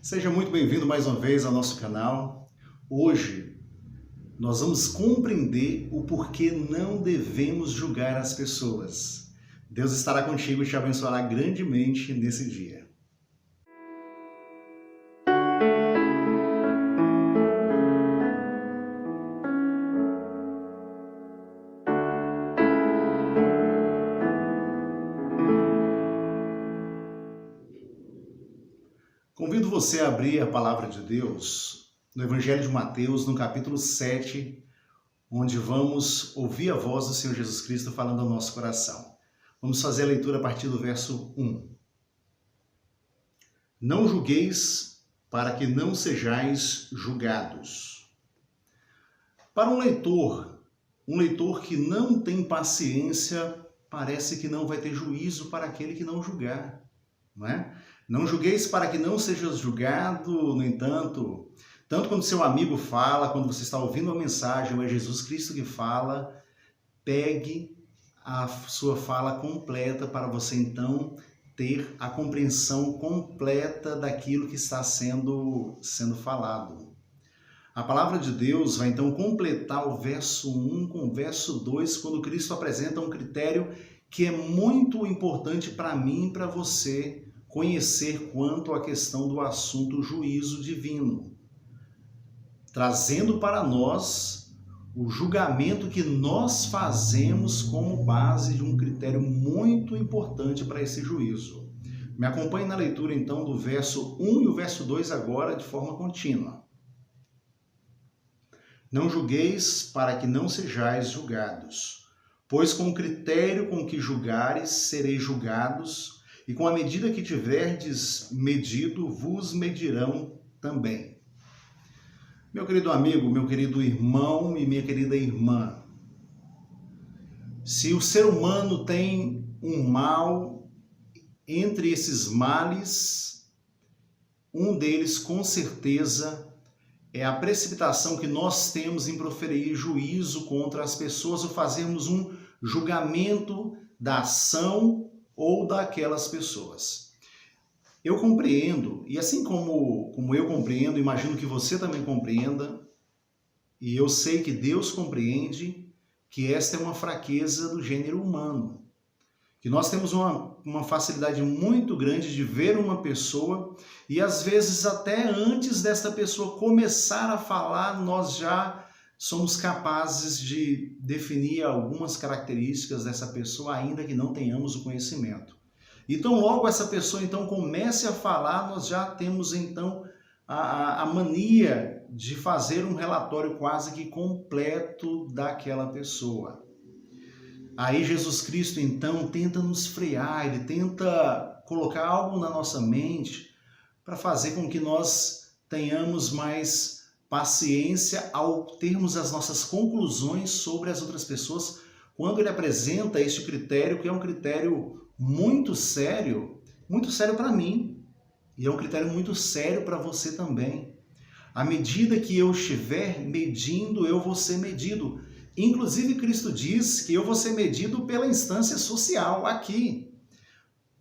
Seja muito bem-vindo mais uma vez ao nosso canal. Hoje nós vamos compreender o porquê não devemos julgar as pessoas. Deus estará contigo e te abençoará grandemente nesse dia. Convido você a abrir a palavra de Deus no Evangelho de Mateus, no capítulo 7, onde vamos ouvir a voz do Senhor Jesus Cristo falando ao nosso coração. Vamos fazer a leitura a partir do verso 1. Não julgueis para que não sejais julgados. Para um leitor que não tem paciência, parece que não vai ter juízo para aquele que não julgar, não é? Não julgueis para que não sejas julgado, no entanto, tanto quando seu amigo fala, quando você está ouvindo uma mensagem, ou é Jesus Cristo que fala, pegue a sua fala completa para você então ter a compreensão completa daquilo que está sendo falado. A palavra de Deus vai então completar o verso 1 com o verso 2, quando Cristo apresenta um critério que é muito importante para mim e para você conhecer quanto à questão do assunto juízo divino, trazendo para nós o julgamento que nós fazemos como base de um critério muito importante para esse juízo. Me acompanhe na leitura então do verso 1 e o verso 2 agora de forma contínua. Não julgueis para que não sejais julgados, pois com o critério com que julgares sereis julgados, e com a medida que tiverdes medido, vos medirão também. Meu querido amigo, meu querido irmão e minha querida irmã, se o ser humano tem um mal, entre esses males, um deles com certeza é a precipitação que nós temos em proferir juízo contra as pessoas ou fazermos um julgamento da ação ou daquelas pessoas. Eu compreendo, e assim como eu compreendo, imagino que você também compreenda, e eu sei que Deus compreende, que esta é uma fraqueza do gênero humano. Que nós temos uma facilidade muito grande de ver uma pessoa e às vezes até antes desta pessoa começar a falar, nós já somos capazes de definir algumas características dessa pessoa, ainda que não tenhamos o conhecimento. Então, logo essa pessoa então comece a falar, nós já temos então a mania de fazer um relatório quase que completo daquela pessoa. Aí Jesus Cristo então tenta nos frear, ele tenta colocar algo na nossa mente para fazer com que nós tenhamos mais paciência ao termos as nossas conclusões sobre as outras pessoas, quando ele apresenta este critério, que é um critério muito sério para mim, e é um critério muito sério para você também. À medida que eu estiver medindo, eu vou ser medido. Inclusive, Cristo diz que eu vou ser medido pela instância social aqui.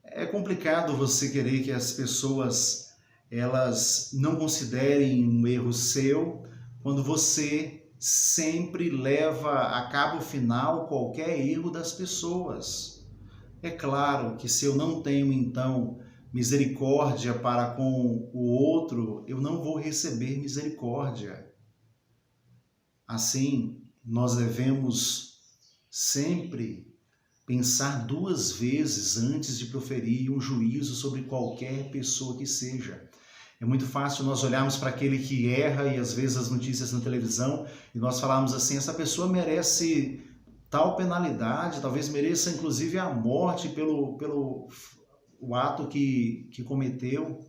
É complicado você querer que as pessoas elas não considerem um erro seu, quando você sempre leva a cabo final qualquer erro das pessoas. É claro que se eu não tenho, então, misericórdia para com o outro, eu não vou receber misericórdia. Assim, nós devemos sempre pensar duas vezes antes de proferir um juízo sobre qualquer pessoa que seja. É muito fácil nós olharmos para aquele que erra e às vezes as notícias na televisão e nós falarmos assim, essa pessoa merece tal penalidade, talvez mereça inclusive a morte pelo o ato que cometeu.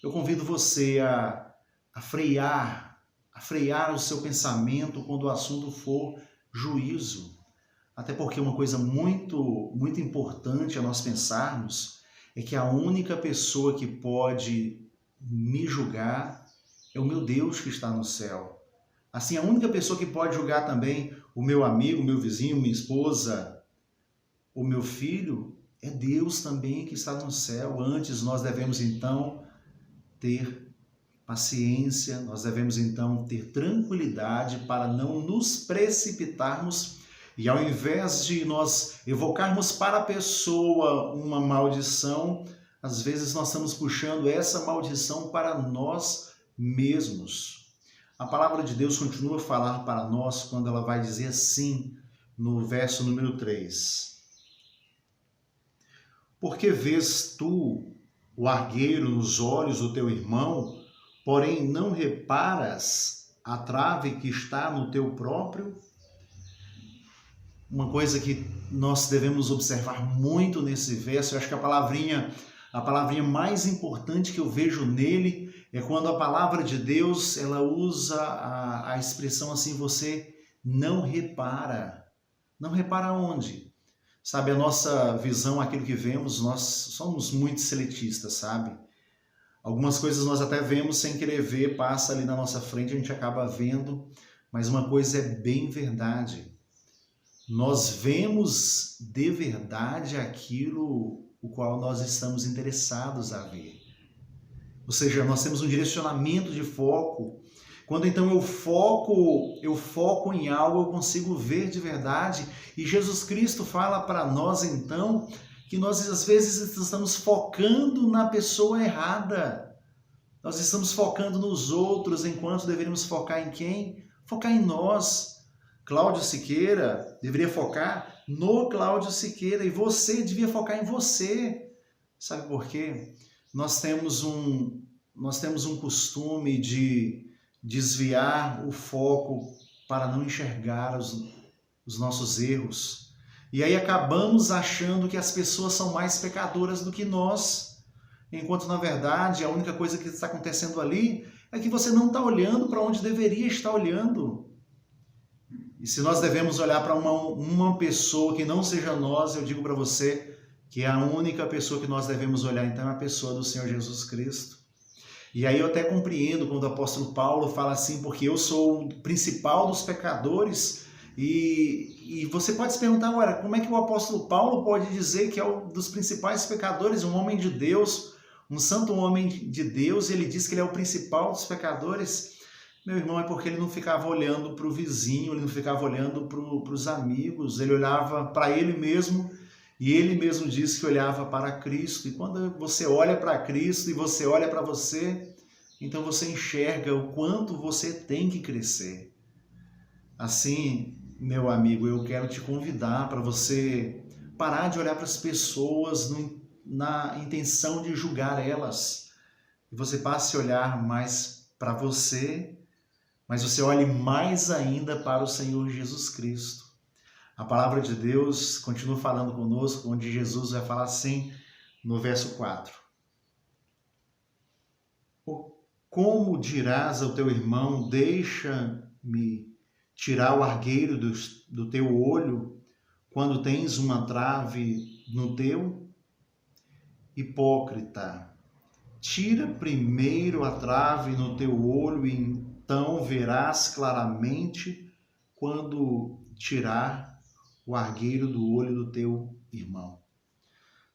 Eu convido você a frear o seu pensamento quando o assunto for juízo. Até porque uma coisa muito importante a nós pensarmos é que a única pessoa que pode me julgar é o meu Deus que está no céu. Assim, a única pessoa que pode julgar também o meu amigo, meu vizinho, minha esposa, o meu filho, é Deus também que está no céu. Antes nós devemos então ter paciência, nós devemos então ter tranquilidade para não nos precipitarmos e ao invés de nós evocarmos para a pessoa uma maldição, às vezes nós estamos puxando essa maldição para nós mesmos. A palavra de Deus continua a falar para nós quando ela vai dizer assim, no verso número 3. Porque vês tu o argueiro nos olhos do teu irmão, porém não reparas a trave que está no teu próprio? Uma coisa que nós devemos observar muito nesse verso, eu acho que a palavrinha mais importante que eu vejo nele é quando a palavra de Deus, ela usa a expressão assim, você não repara. Não repara onde? Sabe, a nossa visão, aquilo que vemos, nós somos muito seletistas, sabe? Algumas coisas nós até vemos sem querer ver, passa ali na nossa frente, a gente acaba vendo, mas uma coisa é bem verdade. Nós vemos de verdade aquilo o qual nós estamos interessados a ver. Ou seja, nós temos um direcionamento de foco. Quando então eu foco em algo, eu consigo ver de verdade. E Jesus Cristo fala para nós então que nós às vezes estamos focando na pessoa errada. Nós estamos focando nos outros enquanto deveríamos focar em quem? Focar em nós. Cláudio Siqueira deveria focar no Cláudio Siqueira e você devia focar em você. Sabe por quê? Nós temos um costume de desviar o foco para não enxergar os nossos erros. E aí acabamos achando que as pessoas são mais pecadoras do que nós, enquanto na verdade a única coisa que está acontecendo ali é que você não está olhando para onde deveria estar olhando. E se nós devemos olhar para uma pessoa que não seja nós, eu digo para você que é a única pessoa que nós devemos olhar, então, é a pessoa do Senhor Jesus Cristo. E aí eu até compreendo quando o apóstolo Paulo fala assim, porque eu sou o principal dos pecadores, e você pode se perguntar, olha, como é que o apóstolo Paulo pode dizer que é um dos principais pecadores, um homem de Deus, um santo homem de Deus, ele diz que ele é o principal dos pecadores? Meu irmão, é porque ele não ficava olhando para o vizinho, ele não ficava olhando para os amigos, ele olhava para ele mesmo, e ele mesmo disse que olhava para Cristo. E quando você olha para Cristo e você olha para você, então você enxerga o quanto você tem que crescer. Assim, meu amigo, eu quero te convidar para você parar de olhar para as pessoas na intenção de julgar elas. E você passe a olhar mais para você, mas você olhe mais ainda para o Senhor Jesus Cristo. A palavra de Deus continua falando conosco, onde Jesus vai falar assim no verso 4. Como dirás ao teu irmão, deixa-me tirar o argueiro do teu olho, quando tens uma trave no teu? Hipócrita, tira primeiro a trave no teu olho e então verás claramente quando tirar o argueiro do olho do teu irmão.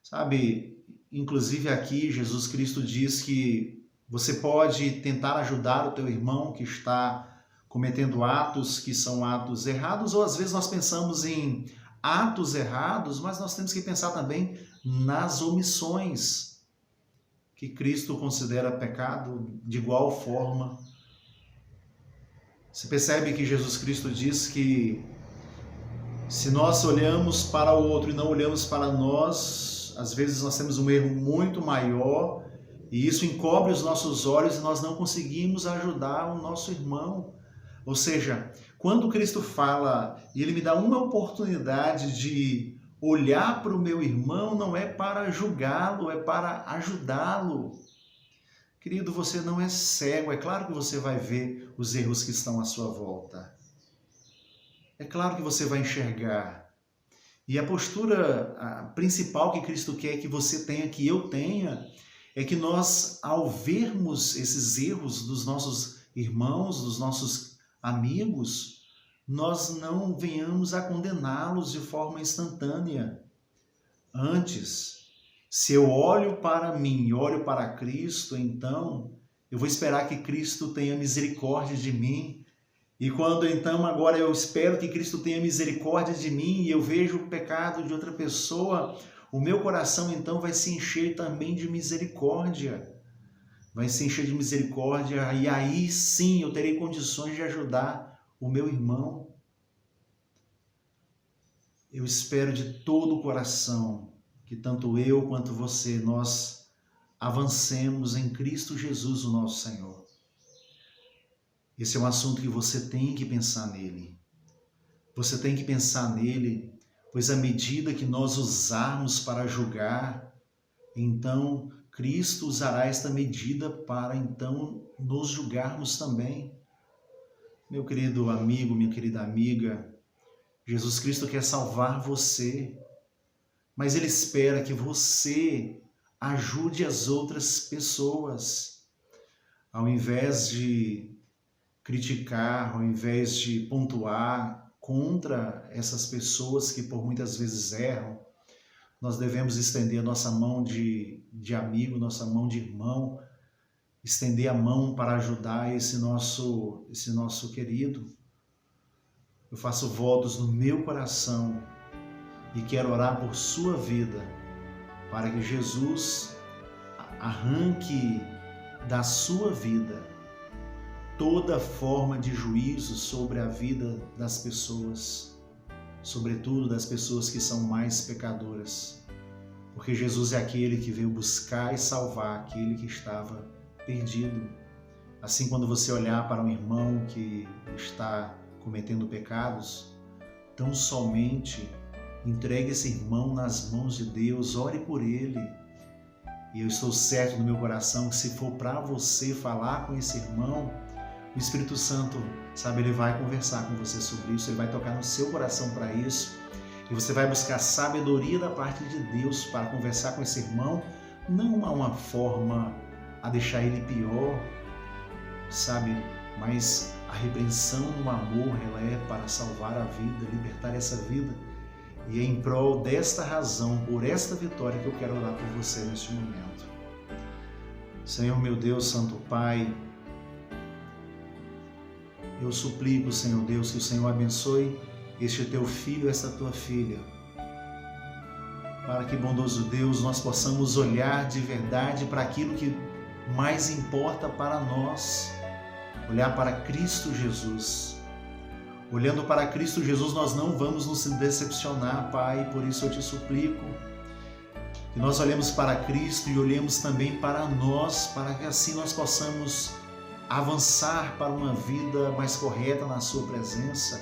Sabe, inclusive aqui Jesus Cristo diz que você pode tentar ajudar o teu irmão que está cometendo atos que são atos errados, ou às vezes nós pensamos em atos errados, mas nós temos que pensar também nas omissões que Cristo considera pecado de igual forma. Você percebe que Jesus Cristo diz que se nós olhamos para o outro e não olhamos para nós, às vezes nós temos um erro muito maior e isso encobre os nossos olhos e nós não conseguimos ajudar o nosso irmão. Ou seja, quando Cristo fala e Ele me dá uma oportunidade de olhar para o meu irmão, não é para julgá-lo, é para ajudá-lo. Querido, você não é cego, é claro que você vai ver os erros que estão à sua volta. É claro que você vai enxergar. E a postura principal que Cristo quer que você tenha, que eu tenha, é que nós, ao vermos esses erros dos nossos irmãos, dos nossos amigos, nós não venhamos a condená-los de forma instantânea. Antes, se eu olho para mim, olho para Cristo, então eu vou esperar que Cristo tenha misericórdia de mim. E quando então agora eu espero que Cristo tenha misericórdia de mim e eu vejo o pecado de outra pessoa, o meu coração então vai se encher também de misericórdia. Vai se encher de misericórdia e aí sim eu terei condições de ajudar o meu irmão. Eu espero de todo o coração que tanto eu quanto você, nós avancemos em Cristo Jesus, o nosso Senhor. Esse é um assunto que você tem que pensar nele. Você tem que pensar nele, pois à medida que nós usarmos para julgar, então Cristo usará esta medida para então nos julgarmos também. Meu querido amigo, minha querida amiga, Jesus Cristo quer salvar você, mas Ele espera que você ajude as outras pessoas. Ao invés de criticar, ao invés de pontuar contra essas pessoas que por muitas vezes erram, nós devemos estender a nossa mão de amigo, nossa mão de irmão, estender a mão para ajudar esse nosso querido. Eu faço votos no meu coração e quero orar por sua vida, para que Jesus arranque da sua vida toda forma de juízo sobre a vida das pessoas, sobretudo das pessoas que são mais pecadoras, porque Jesus é aquele que veio buscar e salvar aquele que estava perdido. Assim, quando você olhar para um irmão que está cometendo pecados, tão somente entregue esse irmão nas mãos de Deus, ore por ele. E eu estou certo no meu coração que se for para você falar com esse irmão, o Espírito Santo, sabe, ele vai conversar com você sobre isso, ele vai tocar no seu coração para isso, e você vai buscar sabedoria da parte de Deus para conversar com esse irmão, não uma forma a deixar ele pior, sabe, mas a repreensão no amor, ela é para salvar a vida, libertar essa vida, e é em prol desta razão, por esta vitória que eu quero orar por você neste momento. Senhor meu Deus, Santo Pai, eu suplico, Senhor Deus, que o Senhor abençoe este teu filho, esta tua filha, para que, bondoso Deus, nós possamos olhar de verdade para aquilo que mais importa para nós, olhar para Cristo Jesus. Olhando para Cristo Jesus, nós não vamos nos decepcionar, Pai, por isso eu te suplico que nós olhemos para Cristo e olhemos também para nós, para que assim nós possamos avançar para uma vida mais correta na sua presença,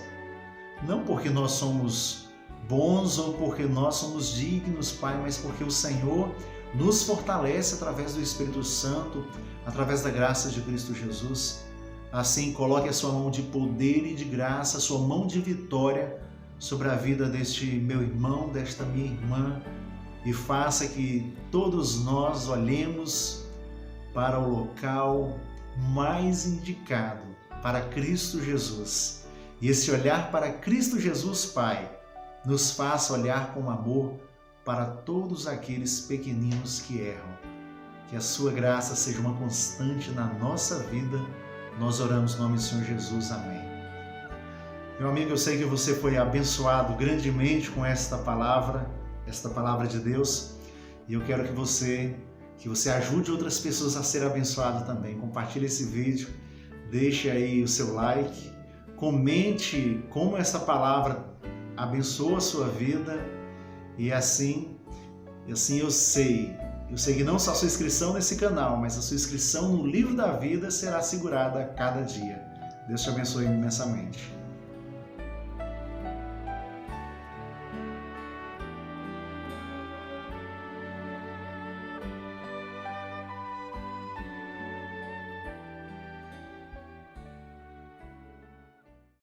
não porque nós somos bons ou porque nós somos dignos, Pai, mas porque o Senhor nos fortalece através do Espírito Santo, através da graça de Cristo Jesus. Assim, coloque a sua mão de poder e de graça, a sua mão de vitória sobre a vida deste meu irmão, desta minha irmã, e faça que todos nós olhemos para o local mais indicado, para Cristo Jesus. E esse olhar para Cristo Jesus, Pai, nos faça olhar com amor para todos aqueles pequeninos que erram. Que a sua graça seja uma constante na nossa vida. Nós oramos no nome do Senhor Jesus. Amém. Meu amigo, eu sei que você foi abençoado grandemente com esta palavra de Deus, e eu quero que você ajude outras pessoas a ser abençoadas também. Compartilhe esse vídeo, deixe aí o seu like, comente como essa palavra abençoa a sua vida, e assim eu sei que não só a sua inscrição nesse canal, mas a sua inscrição no livro da vida será assegurada a cada dia. Deus te abençoe imensamente.